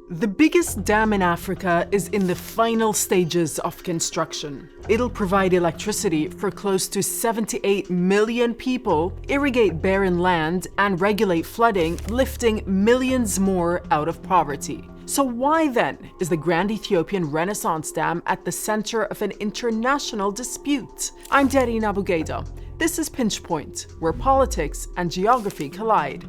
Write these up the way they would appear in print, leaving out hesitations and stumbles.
The biggest dam in Africa is in the final stages of construction. It'll provide electricity for close to 78 million people, irrigate barren land, and regulate flooding, lifting millions more out of poverty. So why then is the Grand Ethiopian Renaissance Dam at the center of an international dispute? I'm Darine Abugaida. This is Pinch Point, where politics and geography collide.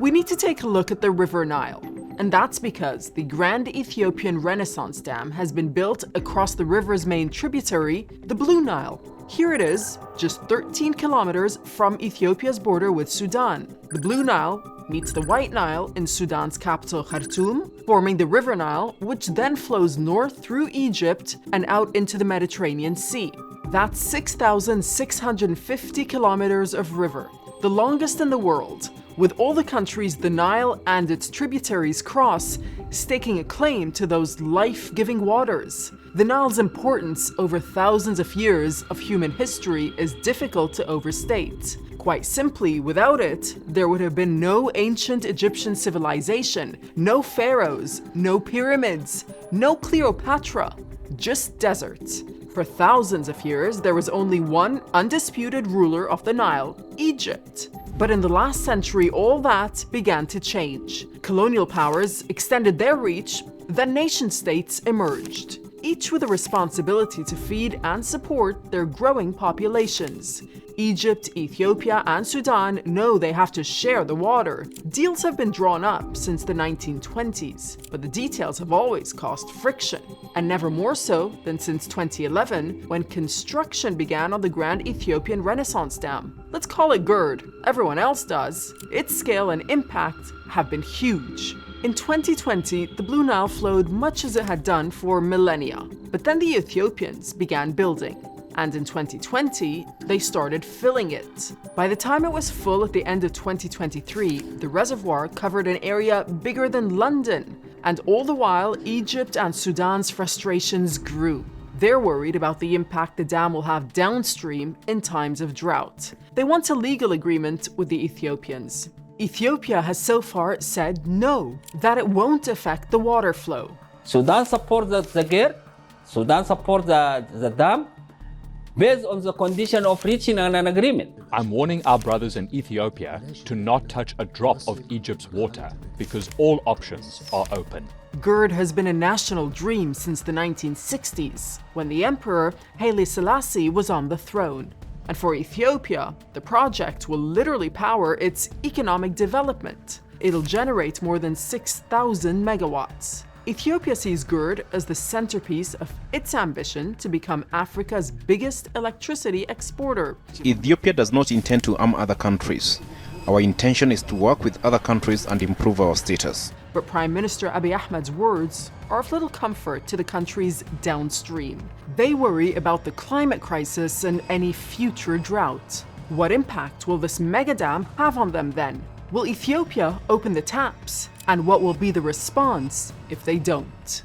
We need to take a look at the River Nile, and that's because the Grand Ethiopian Renaissance Dam has been built across the river's main tributary, the Blue Nile. Here it is, just 13 kilometers from Ethiopia's border with Sudan. The Blue Nile meets the White Nile in Sudan's capital Khartoum, forming the River Nile, which then flows north through Egypt and out into the Mediterranean Sea. That's 6,650 kilometers of river, the longest in the world, with all the countries the Nile and its tributaries cross staking a claim to those life-giving waters. The Nile's importance over thousands of years of human history is difficult to overstate. Quite simply, without it, there would have been no ancient Egyptian civilization, no pharaohs, no pyramids, no Cleopatra, just desert. For thousands of years, there was only one undisputed ruler of the Nile, Egypt. But in the last century, all that began to change. Colonial powers extended their reach, then nation-states emerged, each with a responsibility to feed and support their growing populations. Egypt, Ethiopia, and Sudan know they have to share the water. Deals have been drawn up since the 1920s, but the details have always caused friction, and never more so than since 2011, when construction began on the Grand Ethiopian Renaissance Dam. Let's call it GERD. Everyone else does. Its scale and impact have been huge. In 2020, the Blue Nile flowed much as it had done for millennia, but then the Ethiopians began building. And in 2020, they started filling it. By the time it was full at the end of 2023, the reservoir covered an area bigger than London. And all the while, Egypt and Sudan's frustrations grew. They're worried about the impact the dam will have downstream in times of drought. They want a legal agreement with the Ethiopians. Ethiopia has so far said no, that it won't affect the water flow. Sudan supports the GERD, Sudan supports the dam, based on the condition of reaching an agreement. I'm warning our brothers in Ethiopia to not touch a drop of Egypt's water because all options are open. GERD has been a national dream since the 1960s, when the emperor Haile Selassie was on the throne. And for Ethiopia, the project will literally power its economic development. It'll generate more than 6,000 megawatts. Ethiopia sees GERD as the centerpiece of its ambition to become Africa's biggest electricity exporter. Ethiopia does not intend to arm other countries. Our intention is to work with other countries and improve our status. But Prime Minister Abiy Ahmed's words are of little comfort to the countries downstream. They worry about the climate crisis and any future drought. What impact will this mega dam have on them then? Will Ethiopia open the taps? And what will be the response if they don't?